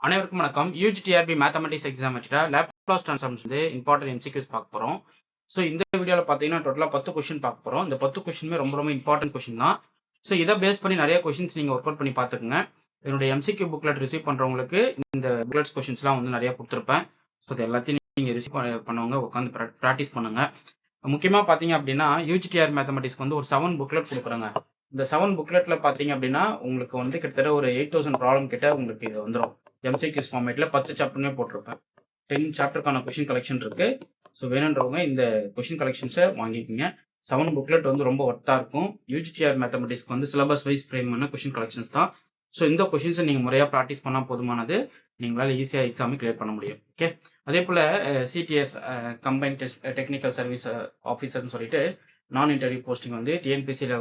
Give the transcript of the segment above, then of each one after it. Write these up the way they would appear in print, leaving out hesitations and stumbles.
அனைவருக்கும் வணக்கம். UGTRB mathematics exam வச்சுட்டா லேப்லாஸ் ட்ரான்ஸ்ஃபார்ம்ஸ் வந்து இம்பார்ட்டன்ட் எம்சிக்யூஸ் பார்க்க போகிறோம். ஸோ இந்த வீடியோவில் பார்த்தீங்கன்னா டோட்டலாக 10 கொஸ்டின் பார்க்க போகிறோம். இந்த 10 கொஸ்டினுமே ரொம்ப இம்பார்ட்டன்ட் கொஸ்டின் தான். ஸோ இதை பேஸ் பண்ணி நிறைய கொஸ்டின்ஸ் நீங்கள் ஒர்க் அவுட் பண்ணி பார்த்துக்குங்க. என்னுடைய எம்சிக்யூ புக்லெட் ரிசீவ் பண்ணுறவங்களுக்கு இந்த புக்லெட்ஸ் கொஸ்டின்ஸ்லாம் வந்து நிறைய கொடுத்துருப்பேன். ஸோ இது எல்லாத்தையும் நீங்கள் ரிசீவ் பண்ணவங்க உட்காந்து ப்ராக்டிஸ் பண்ணுங்கள். முக்கியமாக பார்த்தீங்க அப்படின்னா யூஜிடிஆர் மேத்தமெட்டிக்ஸ்க்கு வந்து ஒரு 7 புக்லெட் கொடுக்குறாங்க. இந்த 7 புக்லெட்டில் பார்த்தீங்க அப்படின்னா உங்களுக்கு வந்து கிட்டத்தட்ட ஒரு 8000 ப்ராப்ளம் கிட்ட உங்களுக்கு இது வந்துடும். எம்சிக்யூஸ் ஃபார்மேட்டில் 10 சாப்டருமே போட்டிருப்பேன். 10 சாப்டருக்கான கொஷின் கலெக்ஷன் இருக்குது. ஸோ வேணுன்றவங்க இந்த கொஷின் கலெக்ஷன்ஸை வாங்கிக்கோங்க. 7 புக்லெட் வந்து ரொம்ப ஒர்த்தாக இருக்கும். யூஜிடிஆர் மேத்தமெட்டிக்ஸ்க்கு வந்து சிலபஸ் வைஸ் ஃப்ரேம் பண்ண கொஷின் கலெக்ஷன்ஸ் தான். ஸோ இந்த கொஷின்ஸை நீங்கள் முறையாக ப்ராக்டிஸ் பண்ணால் போதுமானது. நீங்களால் ஈஸியாக எக்ஸாமை கிளியர் பண்ண முடியும். ஓகே, அதே போல் சிடிஎஸ் கம்பைன் டெக்னிக்கல் சர்வீஸ் ஆஃபீஸர்னு சொல்லிட்டு நான் இன்டர்வியூ போஸ்டிங் வந்து டிஎன்பிசியில்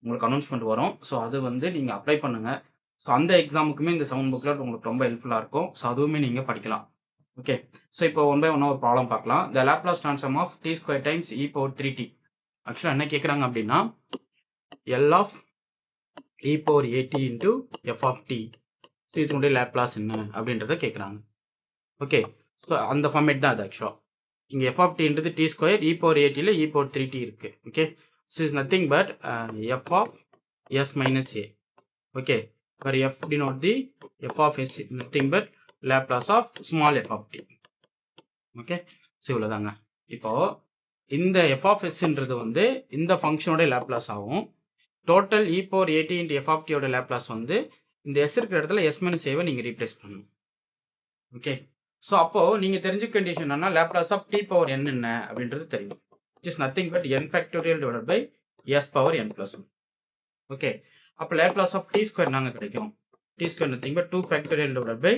உங்களுக்கு அனௌன்ஸ்மெண்ட் வரும். ஸோ அது வந்து நீங்கள் அப்ளை பண்ணுங்கள். ஸோ அந்த எக்ஸாமுக்குமே இந்த 7 புக்லெட் உங்களுக்கு ரொம்ப ஹெல்ப்ஃபுல்லாக இருக்கும். ஸோ அதுவுமே நீங்கள் படிக்கலாம். ஓகே, ஸோ இப்போ ஒன் பை ஒன்னாக ஒரு ப்ராப்ளம் பார்க்கலாம். The Laplace transform of D square times e power 3t. ஆக்சுவலாக என்ன கேட்குறாங்க அப்படின்னா L of e power a t into f of t. So இதனுடைய லேப்லாஸ் என்ன அப்படின்றத கேட்குறாங்க. ஓகே, ஸோ அந்த ஃபார்மேட் தான் அது. ஆக்சுவலாக இங்கே எஃப் ஆஃப் டின்றது டி ஸ்கொயர் இ பவர் ஏடியில் இ பவர் 3t இருக்குது. Okay, so is nothing but f of s minus a. Okay, where f denote the f of s nothing but Laplace of small f of t. Okay, so இவ்வளோதாங்க. இப்போ இந்த f of s ன்றது வந்து இந்த ஃபங்க்ஷனோட Laplace ஆகும். Total e power a t into f of டியோட Laplace வந்து இந்த எஸ் இருக்கிற இடத்துல எஸ் மைனஸ் ஏவை நீங்கள் ரீப்ளேஸ் பண்ணணும். ஓகே, ஸோ அப்போது நீங்கள் தெரிஞ்சுக்க கண்டிஷன் என்னன்னா Laplace of D power n என்ன அப்படின்றது தெரியும். It is nothing but n factorial divided by S power n + 1. Okay, அப்போ லேப்லாஸ் ஆஃப் டி ஸ்கொயர் நாங்கள் கிடைக்கும். T square nothing but 2 factorial divided by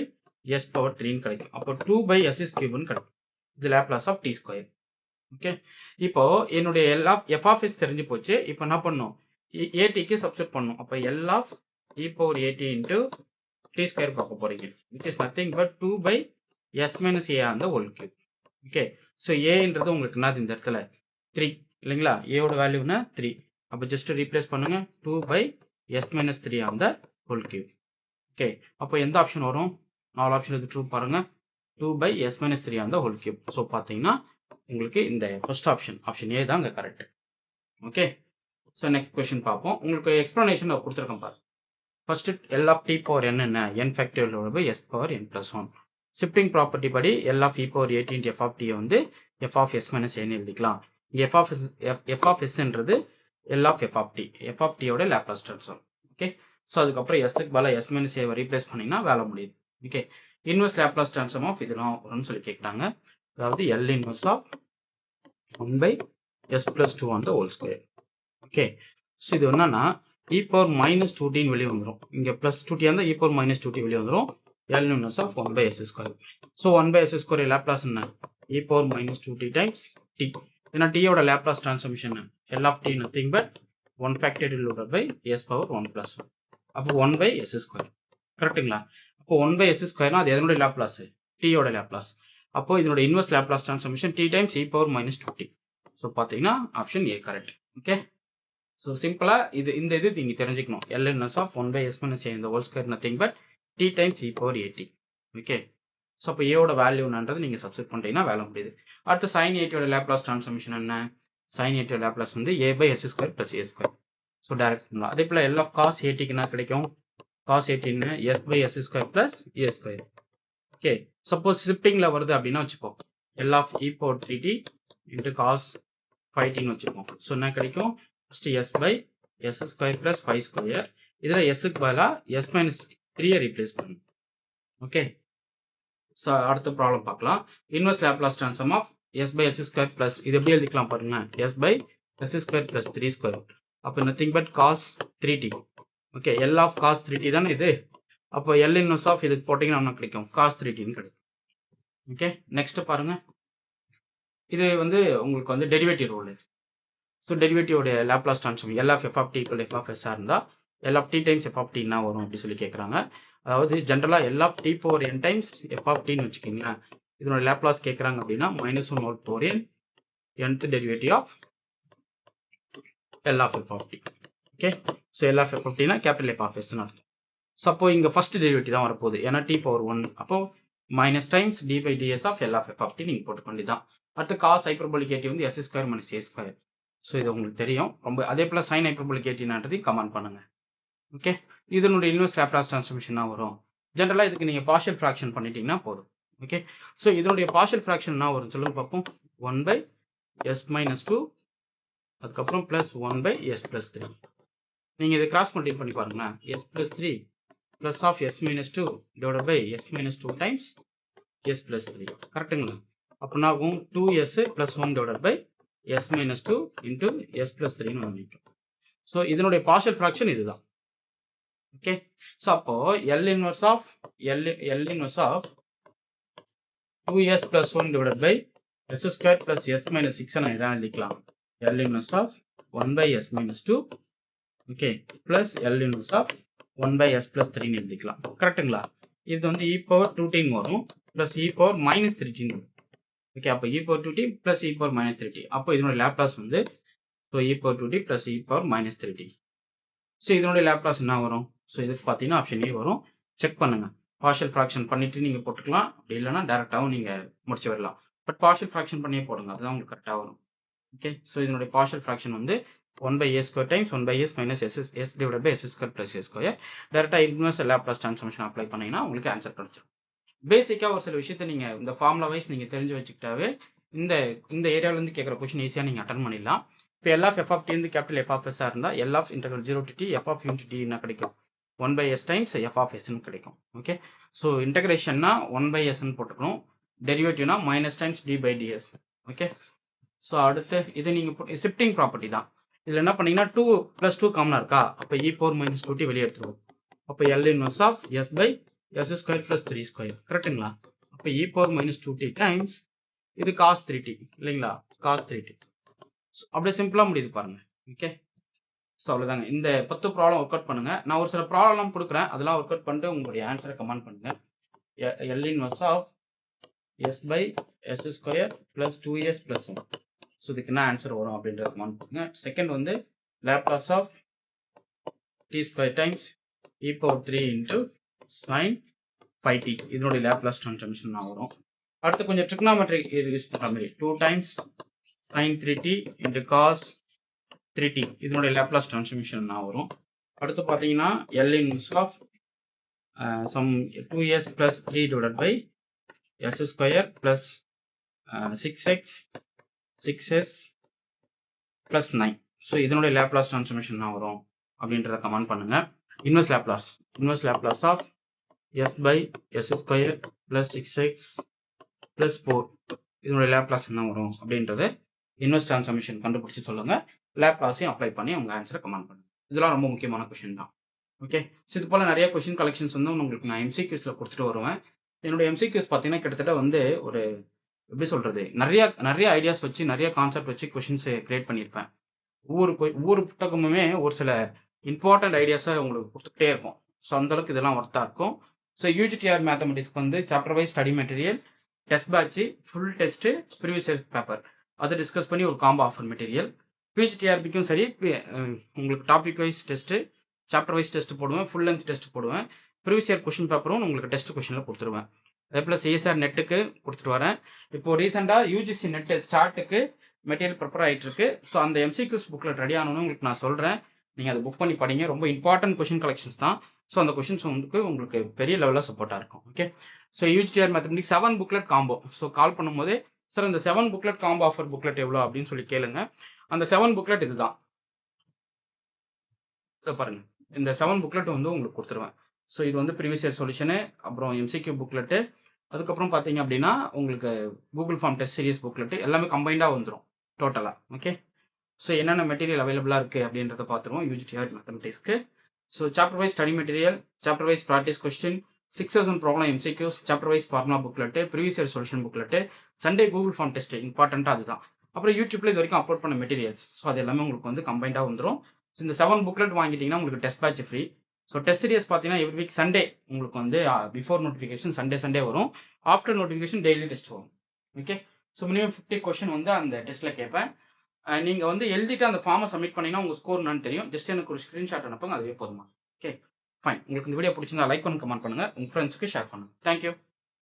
S power 3 கிடைக்கும். அப்போ 2 by S is கியூப்னு கிடைக்கும். இது Laplace of D square. Okay, இப்போ என்னுடைய L of F of s தெரிஞ்சு போச்சு. இப்போ என்ன பண்ணும், ஏடிக்கு சப்ஸ்டிட் பண்ணும். அப்போ L of e power a t into t square பார்க்க போறீங்க. Which is nothing but 2 by S minus a on the whole cube. Okay, so ஏன்றது உங்களுக்கு என்னது இந்த இடத்துல 3 இல்லைங்களா? ஏவோட வேல்யூனா 3. அப்போ ஜஸ்ட் ரீப்ளேஸ் பண்ணுங்க 2 by S minus 3 on the whole cube. Okay, அப்போ எந்த ஆப்ஷன் வரும்? 4 ஆப்ஷன் இது ட்ரூ பாருங்க. 2 by S minus 3 on the whole cube. So பார்த்தீங்கன்னா உங்களுக்கு இந்த ஃபர்ஸ்ட் ஆப்ஷன் ஏ தான் இங்கே correct. Okay, so next question பார்ப்போம். உங்களுக்கு எக்ஸ்ப்ளனேஷன் கொடுத்துருக்கேன் பாரு. First L of D power n என்ன? n factorial by S power n + 1. Shifting property படி L of e power a t into f of t வந்து f of s minus ஏன்னு எழுதிக்கலாம். இங்கே எஃப் ஆஃப் எஸ்ன்றது L of F of t, f of டியோட Laplace transform. Okay, so அதுக்கப்புறம் எஸ்க்கு பதிலாக எஸ் மைனஸ் ஏவை ரீப்ளேஸ் பண்ணிங்கன்னா வேலை முடியுது. Okay, inverse Laplace transform of இதெல்லாம் வரும்னு சொல்லி கேட்குறாங்க. அதாவது L inverse of 1 by S + 2 on the whole square. Okay, so இது என்னன்னா இ பவர் மைனஸ் 2டின்னு வெளியே வந்துடும். இங்கே ப்ளஸ் 2டி இருந்தால் இ பவர் மைனஸ் 2டி வெளியே வந்துடும். L inverse of 1 by S square. So 1 by S square Laplace என்ன? இ பவர் மைனஸ் 2டி டைம்ஸ் டி. ஏன்னா டியோட Laplace transformation L of t nothing but 1 factorial divided by S power 1 + 1. அப்போ 1 by S square. கரெக்டுங்களா? அப்போ 1 by S ஸ்கொயர்னா அது எதனுடைய Laplace? டியோட Laplace. அப்போ இதனோட inverse Laplace transformation t times e power minus 2டி. ஸோ பார்த்தீங்கன்னா option a correct. Okay, so சிம்பிளாக இந்த இது நீங்கள் தெரிஞ்சுக்கணும். L inverse of 1 by S minus a இந்த whole square nothing but t times e power a t. Okay, so அப்போ ஏவோட வேல்யூன்றது நீங்கள் சப்ஸ்டிட் பண்ணிட்டீங்கன்னா வேலை முடியுது. அடுத்து சைன் ஏடியோட லேப்லாஸ் ட்ரான்ஸ்ஃபார்மேஷன் என்ன? சைன் ஏடியோட லேப்லாஸ் வந்து a by S square plus a square. So direct பண்ணலாம். அதே போல் எல் ஆஃப் காஸ் ஏடிக்கு என்ன கிடைக்கும்? காஸ் ஏடின்னு s by S square plus a square. Okay, suppose ஷிஃப்டிங்கில் வருது அப்படின்னா வச்சுப்போம் L of e power 3t into cos 5tன்னு வச்சுப்போம். ஸோ என்ன கிடைக்கும்? First s by S square plus 5 square. இதில் எஸ்ஸுக்கு பதிலாக எஸ் மைனஸ் 3யை ரீப்ளேஸ் பண்ணணும். ஓகே, ஸோ அடுத்த ப்ராப்ளம் பார்க்கலாம். Inverse Laplace transform of S by S square plus இது எப்படி எழுதிக்கலாம் பாருங்க, s by S square plus 3 square. அப்போ nothing but cos 3t. Okay, L of cos 3t தானே இது. அப்போ எல் இன்வெர்ஸ் ஆஃப் இதுக்கு போட்டிங்கன்னா என்ன கிடைக்கும்? காஸ் 3tன்னு கிடைக்கும். ஓகே, நெக்ஸ்ட் பாருங்க. இது வந்து உங்களுக்கு வந்து டெரிவேட்டிவ் ரூல். ஸோ டெரிவேட்டிவோட Laplace transform L of F of t equal f of எஸ்ஸாக இருந்தால் L of t times f of t என்ன வரும் அப்படி சொல்லி கேட்குறாங்க. அதாவது ஜென்ரலாக L of D power n times f of டின்னு வச்சுக்கிங்க. இதனோட லேப்லாஸ் கேட்குறாங்க அப்படின்னா -1 whole power n nth derivative of L of F of t. Okay, so L of F of டினா கேபிட்டல் எஃப் ஆஃப் எஸ்ன்னு அர்த்தம். ஸோ அப்போ இங்கே ஃபர்ஸ்ட் டெரிவேட்டிவ் தான் வரப்போகுது ஏன்னா டி பவர் 1 அப்போ minus times D by DS of L of F of T நீங்கள் போட்டுக்க வேண்டியதான். அடுத்து காஸ் ஹைப்பர்போலிக் ஏடி வந்து S square minus A square. So இது உங்களுக்கு தெரியும் ரொம்ப. அதே போல் சைன் ஹைப்பர்போலிக் ஏடினான்றதையும் கமெண்ட் பண்ணுங்க. ஓகே, இதனுடைய இன்வெர்ஸ் லேப்லாஸ் ட்ரான்ஸ்ஃபார்மேஷன் தான் வரும். ஜென்ரலாக இதுக்கு நீங்கள் பார்ஷியல் ஃப்ராக்ஷன் பண்ணிட்டீங்கன்னா போதும். ஓகே, ஸோ இதனுடைய பார்ஷியல் ஃப்ராக்ஷன் என்ன வரும் சொல்லுங்க பார்ப்போம். 1 பை எஸ் மைனஸ் 2 அதுக்கப்புறம் ப்ளஸ் 1 பை எஸ் ப்ளஸ் 3. நீங்கள் இதை கிராஸ் மல்டிப்ளை பண்ணி பாருங்களேன். S plus 3 plus of s minus 2 divide by S minus 2 times s plus 3. கரெக்டுங்களா? அப்படின்னா ஆகும் 2s plus 1 divide by S minus 2 into s plus 3ன்னு வந்துடும். ஸோ இதனுடைய பார்ஷியல் ஃப்ராக்ஷன் இதுதான். ஓகே, ஸோ அப்போ L inverse of 2s plus 1 divide by S square plus s minus 6 நான் இதான் எழுதிக்கலாம். L inverse of 1 by S minus 2 okay plus L inverse of 1 by s plus 3ன்னு எழுதிக்கலாம். கரெக்டுங்களா? இது வந்து இ பவர் 2t வரும் ப்ளஸ் இ பவர் மைனஸ் 3t வரும். ஓகே, அப்போ இ பவர் 2t ப்ளஸ் இ பவர் மைனஸ் 3t. அப்போ இதனுடைய லேப்லாஸ் வந்து so e power 2t plus இ பவர் மைனஸ் 3t. ஸோ இதனுடைய லேப்லாஸ் என்ன வரும்? ஸோ இதுக்கு பார்த்தீங்கன்னா ஆப்ஷன் ஏ வரும். செக் பண்ணுங்கள். பார்ஷியல் ஃப்ராக்ஷன் பண்ணிவிட்டு நீங்கள் போட்டுக்கலாம். அப்படி இல்லைனா டேரெக்டாகவும் நீங்கள் முடிச்சு வரலாம். பட் பார்ஷியல் ஃப்ராக்ஷன் பண்ணியே போடுங்க, அதுதான் உங்களுக்கு கரெக்டாக வரும். ஓகே, ஸோ இதனுடைய பார்ஷியல் ஃப்ராக்ஷன் வந்து 1 by a square times 1 by s minus s divided by s square plus a square. டேரெக்டாக இன்வெர்ஸ் லேப்லாஸ் ட்ரான்ஸ்ஃபார்மேஷன் அப்ளை பண்ணிங்கன்னா உங்களுக்கு ஆன்சர் கிடைச்சிடும். பேசிக்காக ஒரு சில விஷயத்தை நீங்கள் இந்த ஃபார்முலா வைஸ் நீங்கள் தெரிஞ்சு வச்சுக்கிட்டாவே இந்த ஏரியாவிலேருந்து கேட்குற கொஷின் ஈஸியாக நீங்கள் அட்டன் பண்ணிடலாம். இப்போ L of F of t வந்து கேபிட்டல் எஃப் ஆஃப் எஸ்ஸாக இருந்தால் L of integral 0 to t f of unit t என்ன கிடைக்கும்? 1 by s times f of எஸ்ன்னு கிடைக்கும். ஓகே, ஸோ இன்டெகிரேஷன்னா 1 by sன்னு போட்டுக்கணும். டெரிவேட்டிவ்னா minus times D by d s. Okay, so அடுத்து இது நீங்கள் ஷிஃப்டிங் ப்ராப்பர்ட்டி தான். இதில் என்ன பண்ணீங்கன்னா 2 + 2 காமனாக இருக்கா? அப்போ இ பவர் மைனஸ் 2t வெளியே எடுத்துருவோம். அப்போ L inverse of S by S square plus 3 square. கரெக்டுங்களா? அப்போ e power minus 2t times இது காஸ் 3t இல்லைங்களா? Cos 3t. அப்படியே சிம்பிளாக முடியுது பாருங்க. ஓகே, ஸோ அவ்வளோதாங்க. இந்த 10 ப்ராப்ளம் ஒர்க் அவுட் பண்ணுங்க. நான் ஒரு சில ப்ராப்ளம்லாம் கொடுக்குறேன், அதெல்லாம் ஒர்க் அவுட் பண்ணிட்டு உங்களுடைய ஆன்சரை கமெண்ட் பண்ணுங்க. L inverse of S by S square plus 2s plus 1. So இதுக்கு என்ன ஆன்சர் வரும் அப்படின்றத கமெண்ட் பண்ணுங்க. செகண்ட் வந்து Laplace of D square times e power 3 into sine 5t. இதனுடைய லேப்லாஸ் ட்ரான்ஸ்ஃபார்மேஷன் தான் வரும். அடுத்து கொஞ்சம் ட்ரிக்னாமெட்ரிக் யூஸ் பண்ணுற மாதிரி 2 times sign 3t into cos 3t. இதனுடைய லேப்லாஸ் ட்ரான்ஸ்ஃபார்மேஷன் தான் வரும். அடுத்து பார்த்தீங்கன்னா L inverse of some 2s plus 3 divide by S square plus 6s plus 9. So இதனுடைய லேப்லாஸ் ட்ரான்ஸ்ஃபார்மேஷன் தான் வரும் அப்படின்றத கமெண்ட் பண்ணுங்க. Inverse Laplace of S by S square plus 6x plus 4. இதனுடைய லேப்லாஸ் என்ன வரும் அப்படின்றது இன்வெர்ஸ் ட்ரான்ஸ்ஃபார்மேஷன் கண்டுபிடிச்சி சொல்லுங்க. லேப்லாஸையும் அப்ளை பண்ணி உங்கள் ஆன்சரை கமெண்ட் பண்ணுங்க. இதெல்லாம் ரொம்ப முக்கியமான கொஷின் தான். ஓகே, ஸோ இது போல் நிறைய கொஷின் கலெக்ஷன்ஸ் வந்து உங்களுக்கு நான் எம்சிக்யூஸில் கொடுத்துட்டு வருவேன். என்னுடைய எம்சிக்யூஸ் பார்த்தீங்கன்னா கிட்டத்தட்ட வந்து ஒரு எப்படி சொல்கிறது, நிறைய ஐடியாஸ் வச்சு நிறைய கான்செப்ட் வச்சு கொஷின்ஸ் கிரியேட் பண்ணியிருப்பேன். ஒவ்வொரு புத்தகமுமே ஒரு சில இம்பார்ட்டன்ட் ஐடியாஸை உங்களுக்கு கொடுத்துக்கிட்டே இருக்கும். ஸோ அந்தளவுக்கு இதெல்லாம் ஒர்த்தாக இருக்கும். ஸோ யூஜிடிஆர் மேத்தமெட்டிக்ஸ்க்கு வந்து chapter wise study material, test batch, full test, previous year paper அதை டிஸ்கஸ் பண்ணி ஒரு காம்போ ஆஃபர் மெட்டீரியல். பிஜிடிஆர்பிக்கும் சரி உங்களுக்கு topic wise test, chapter wise test போடுவேன், ஃபுல் லென்த் டெஸ்ட் போடுவேன். ப்ரீவியஸ் இயர் கொஷின் பேப்பரும் உங்களுக்கு டெஸ்ட் கொஷனில் கொடுத்துருவேன். அதே போல் சிஎஸ்ஆர் நெட்டுக்கு கொடுத்துட்டு வரேன். இப்போது ரீசெண்டாக யூஜிசி நெட்டு ஸ்டார்ட்டுக்கு மெட்டீரியல் ப்ரிப்பேர் ஆகிட்டு இருக்கு. ஸோ அந்த எம்சிக்யூஸ் புக்கில் ரெடி ஆகணும்னு உங்களுக்கு நான் சொல்கிறேன். நீங்கள் அதை புக் பண்ணி படிங்க. ரொம்ப இம்பார்ட்டன்ட் கொஷின் கலெக்ஷன்ஸ் தான். ஸோ அந்த கொஷின்ஸ் வந்து உங்களுக்கு பெரிய லெவலில் சப்போர்ட்டாக இருக்கும். Okay, so UGTR mathematics 7 booklet combo. So call பண்ணும்போது சார் இந்த 7 புக்லெட் காம்போ ஆஃபர் புக்லெட் எவ்வளோ அப்படின்னு சொல்லி கேளுங்க. அந்த 7 புக்லெட் இதுதான். பாருங்க, இந்த 7 புக்லெட் வந்து உங்களுக்கு கொடுத்துருவேன். ஸோ இது வந்து ப்ரீவியஸ் இயர் சொல்யூஷனு, அப்புறம் எம்சிக்யூ புக்லெட்டு, அதுக்கப்புறம் பார்த்தீங்க அப்படின்னா உங்களுக்கு Google form test series booklet எல்லாமே கம்பைண்டாக வந்துடும் டோட்டலாக. ஓகே, ஸோ என்னென்ன மெட்டீரியல் அவைலபிளாக இருக்குது அப்படின்றத பார்த்துருவோம் யூஜிடிஆர் மேத்தமெட்டிக்ஸ்க்கு. So chapter wise study material, chapter wise practice question, 6000 problem MCQs, chapter wise formula booklet, previous year solution booklet, Sunday Google form test இம்பார்ட்டண்ட்டாக அதுதான். அப்புறம் யூடியூப்ல இது வரைக்கும் அப்லோட் பண்ண மெட்டீரியல்ஸ். ஸோ அது எல்லாமே உங்களுக்கு வந்து கம்பைண்டாக வந்துடும். ஸோ இந்த 7 புக்லெட் வாங்கிட்டீங்கன்னா உங்களுக்கு test batch free. So test series பார்த்தீங்கன்னா எவ்ரி வீக் சண்டே உங்களுக்கு வந்து பிஃபோர் நோட்டிஃபிகேஷன் சண்டே வரும். ஆஃப்டர் நோட்டிஃபிகேஷன் டெய்லி டெஸ்ட் வரும். ஓகே, ஸோ மினிமம் 50 கொஸ்டின் வந்து அந்த டெஸ்ட்டில் கேட்பேன். நீங்கள் வந்து எழுதிட்டு அந்த ஃபார்மை சப்மிட் பண்ணிங்கன்னா உங்கள் ஸ்கோர் என்னன்னு தெரியும். ஜஸ்ட் எனக்கு ஒரு ஸ்க்ரீன்ஷாட் அனுப்புங்க, அதுவே போதுமா. Okay, fine. உங்களுக்கு இந்த வீடியோ பிடிச்சிருந்தா லைக் பண்ணுங்க, கமெண்ட் பண்ணுங்க. உங்க ஃப்ரெண்ட்ஸ்க்கு ஷேர் பண்ணுங்க. Thank you.